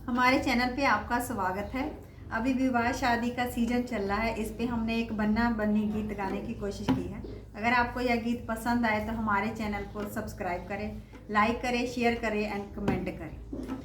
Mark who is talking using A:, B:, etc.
A: हमारे चैनल पे आपका स्वागत है। अभी विवाह शादी का सीज़न चल रहा है, इस पे हमने एक बन्ना बन्नी गीत गाने की कोशिश की है। अगर आपको यह गीत पसंद आए तो हमारे चैनल को सब्सक्राइब करें, लाइक करें, शेयर करें एंड कमेंट करें।